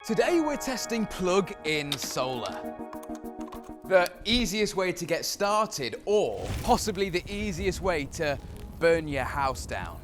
Today we're testing plug-in solar. The easiest way to get started, or possibly the easiest way to burn your house down.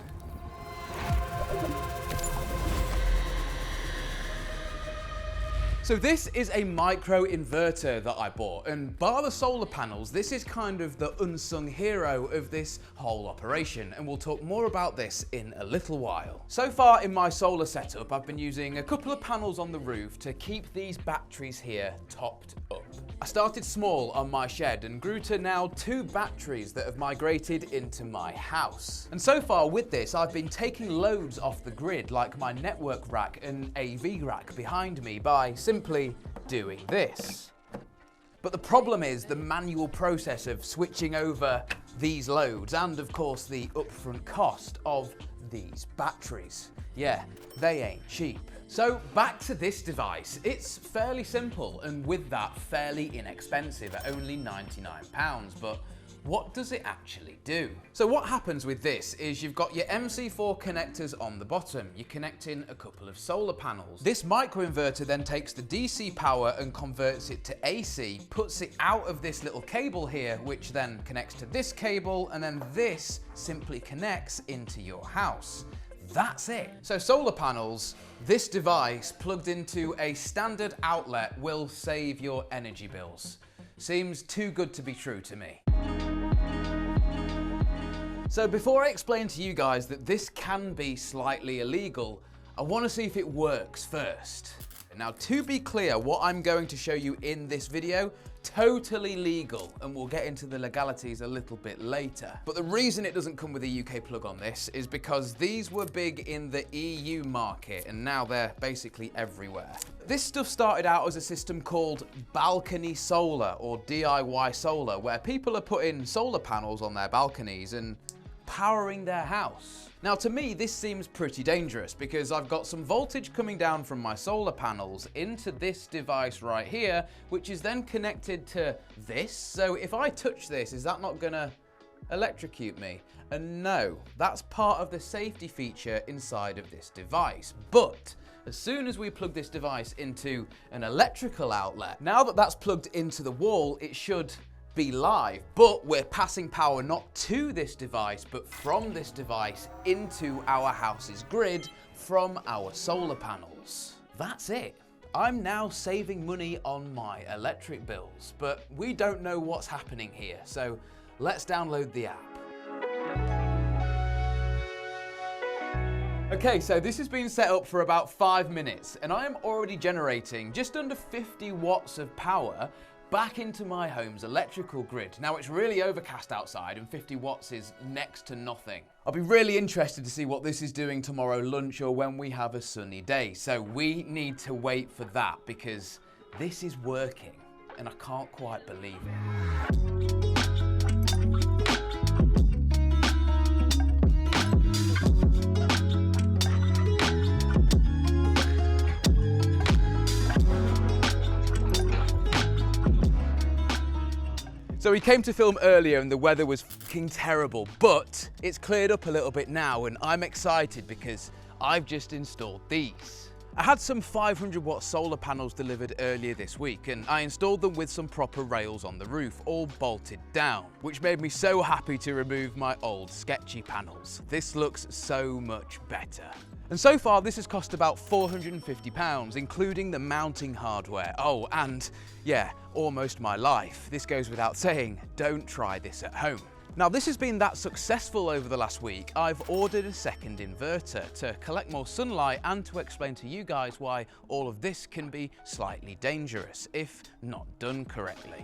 So this is a micro inverter that I bought, and bar the solar panels, this is kind of the unsung hero of this whole operation, and we'll talk more about this in a little while. So far in my solar setup, I've been using a couple of panels on the roof to keep these batteries here topped up. I started small on my shed and grew to now 2 batteries that have migrated into my house. And so far with this, I've been taking loads off the grid, like my network rack and AV rack behind me, by simply doing this. But the problem is the manual process of switching over these loads, and of course the upfront cost of these batteries. Yeah, they ain't cheap. So back to this device. It's fairly simple, and with that fairly inexpensive at only £99, but what does it actually do? So what happens with this is you've got your MC4 connectors on the bottom. You're connecting a couple of solar panels. This microinverter then takes the DC power and converts it to AC, puts it out of this little cable here, which then connects to this cable, and then this simply connects into your house. That's it. So solar panels, this device plugged into a standard outlet will save your energy bills. Seems too good to be true to me. So before I explain to you guys that this can be slightly illegal, I want to see if it works first. Now, to be clear, what I'm going to show you in this video, totally legal, and we'll get into the legalities a little bit later. But the reason it doesn't come with a UK plug on this is because these were big in the EU market, and now they're basically everywhere. This stuff started out as a system called balcony solar, or DIY solar, where people are putting solar panels on their balconies and powering their house. Now, to me, this seems pretty dangerous because I've got some voltage coming down from my solar panels into this device right here, which is then connected to this. So if I touch this, is that not gonna electrocute me? And no, that's part of the safety feature inside of this device. But as soon as we plug this device into an electrical outlet, now that that's plugged into the wall, it should be live, but we're passing power not to this device, but from this device into our house's grid from our solar panels. That's it. I'm now saving money on my electric bills, but we don't know what's happening here, so let's download the app. Okay, so this has been set up for about 5 minutes, and I am already generating just under 50 watts of power back into my home's electrical grid. Now, it's really overcast outside and 50 watts is next to nothing. I'll be really interested to see what this is doing tomorrow lunch or when we have a sunny day. So we need to wait for that because this is working and I can't quite believe it. So we came to film earlier and the weather was fucking terrible, but it's cleared up a little bit now and I'm excited because I've just installed these. I had some 500 watt solar panels delivered earlier this week and I installed them with some proper rails on the roof, all bolted down, which made me so happy to remove my old sketchy panels. This looks so much better. And so far this has cost about £450, including the mounting hardware. Oh, and yeah, almost my life. This goes without saying, don't try this at home. Now, this has been that successful over the last week, I've ordered a second inverter to collect more sunlight and to explain to you guys why all of this can be slightly dangerous if not done correctly.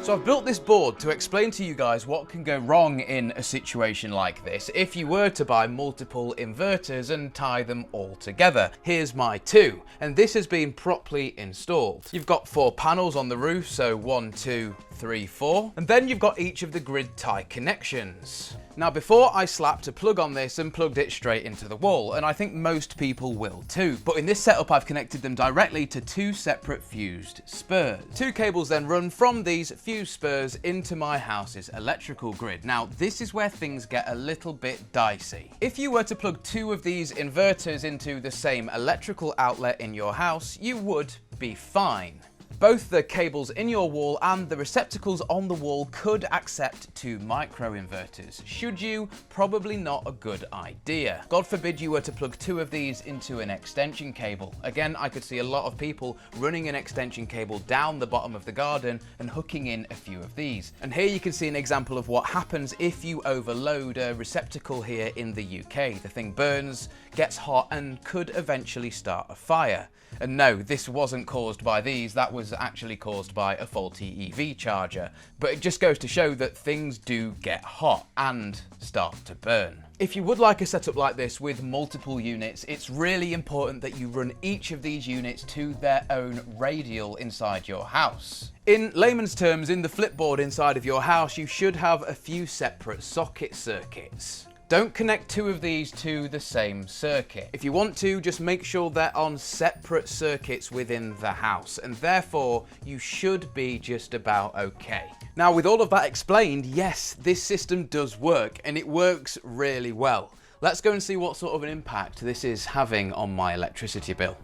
So I've built this board to explain to you guys what can go wrong in a situation like this if you were to buy multiple inverters and tie them all together. Here's my 2, and this has been properly installed. You've got 4 panels on the roof, so 1, 2, 3, 4, and then you've got each of the grid tie connections. Now before I slapped a plug on this and plugged it straight into the wall, and I think most people will too, but in this setup I've connected them directly to two separate fused spurs. Two cables then run from these fused spurs into my house's electrical grid. Now this is where things get a little bit dicey. If you were to plug two of these inverters into the same electrical outlet in your house, you would be fine. Both the cables in your wall and the receptacles on the wall could accept two microinverters. Should you? Probably not a good idea. God forbid you were to plug two of these into an extension cable. Again, I could see a lot of people running an extension cable down the bottom of the garden and hooking in a few of these. And here you can see an example of what happens if you overload a receptacle here in the UK. The thing burns, gets hot, and could eventually start a fire. And no, this wasn't caused by these, that was actually caused by a faulty EV charger. But it just goes to show that things do get hot and start to burn. If you would like a setup like this with multiple units, it's really important that you run each of these units to their own radial inside your house. In layman's terms, in the flipboard inside of your house, you should have a few separate socket circuits. Don't connect two of these to the same circuit. If you want to, just make sure they're on separate circuits within the house, and therefore you should be just about okay. Now, with all of that explained, yes, this system does work, and it works really well. Let's go and see what sort of an impact this is having on my electricity bill.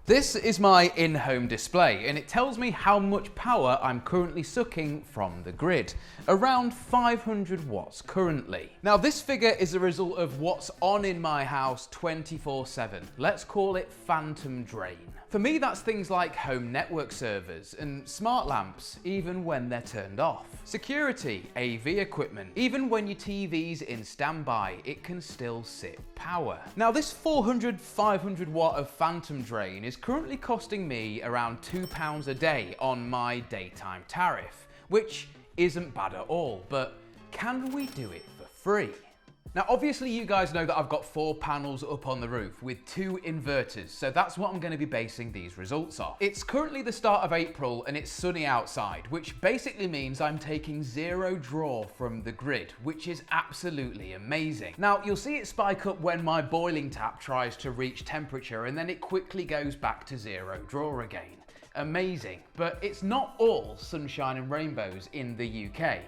This is my in-home display, and it tells me how much power I'm currently sucking from the grid. Around 500 watts currently. Now this figure is a result of what's on in my house 24/7. Let's call it phantom drain. For me, that's things like home network servers and smart lamps, even when they're turned off. Security, AV equipment, even when your TV's in standby, it can still sip power. Now this 400-500 watt of phantom drain is currently costing me around £2 a day on my daytime tariff, which isn't bad at all, but can we do it for free? Now obviously you guys know that I've got 4 panels up on the roof with 2 inverters, so that's what I'm going to be basing these results off. It's currently the start of April and it's sunny outside, which basically means I'm taking 0 draw from the grid, which is absolutely amazing. Now you'll see it spike up when my boiling tap tries to reach temperature, and then it quickly goes back to 0 draw again. Amazing, but it's not all sunshine and rainbows in the UK.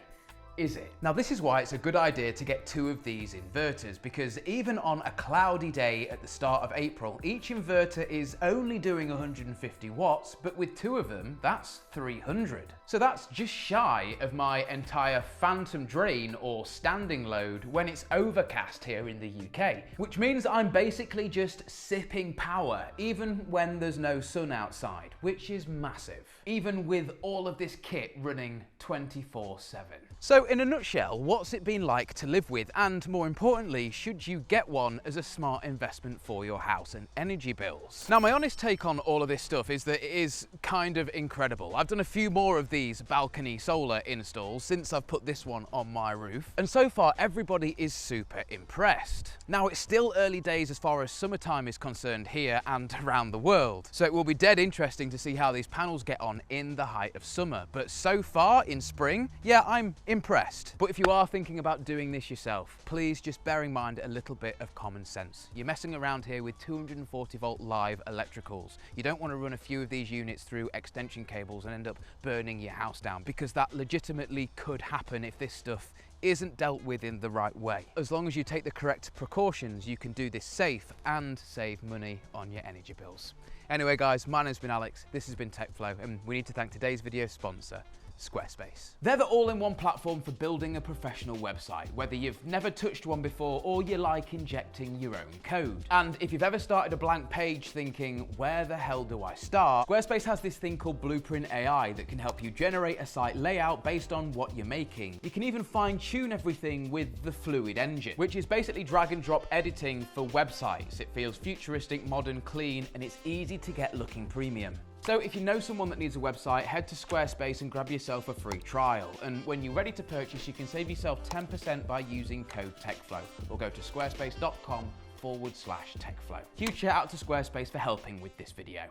Is it? Now this is why it's a good idea to get 2 of these inverters, because even on a cloudy day at the start of April, each inverter is only doing 150 watts, but with 2 of them, that's 300. So that's just shy of my entire phantom drain or standing load when it's overcast here in the UK, which means I'm basically just sipping power even when there's no sun outside, which is massive, even with all of this kit running 24/7. So in a nutshell, what's it been like to live with, and more importantly, should you get one as a smart investment for your house and energy bills? Now my honest take on all of this stuff is that it is kind of incredible. I've done a few more of these balcony solar installs since I've put this one on my roof, and so far everybody is super impressed. Now it's still early days as far as summertime is concerned here and around the world, so it will be dead interesting to see how these panels get on in the height of summer, but so far in spring, yeah, I'm impressed. But if you are thinking about doing this yourself, please just bear in mind a little bit of common sense. You're messing around here with 240 volt live electricals. You don't want to run a few of these units through extension cables and end up burning your house down, because that legitimately could happen if this stuff isn't dealt with in the right way. As long as you take the correct precautions, you can do this safe and save money on your energy bills. Anyway guys, my name's been Alex, this has been TechFlow, and we need to thank today's video sponsor, Squarespace. They're the all-in-one platform for building a professional website, whether you've never touched one before or you like injecting your own code. And if you've ever started a blank page thinking, where the hell do I start? Squarespace has this thing called Blueprint AI that can help you generate a site layout based on what you're making. You can even fine-tune everything with the Fluid engine, which is basically drag and drop editing for websites. It feels futuristic, modern, clean, and it's easy to get looking premium. So if you know someone that needs a website, head to Squarespace and grab yourself a free trial. And when you're ready to purchase, you can save yourself 10% by using code TechFlow, or go to squarespace.com/TechFlow. Huge shout out to Squarespace for helping with this video.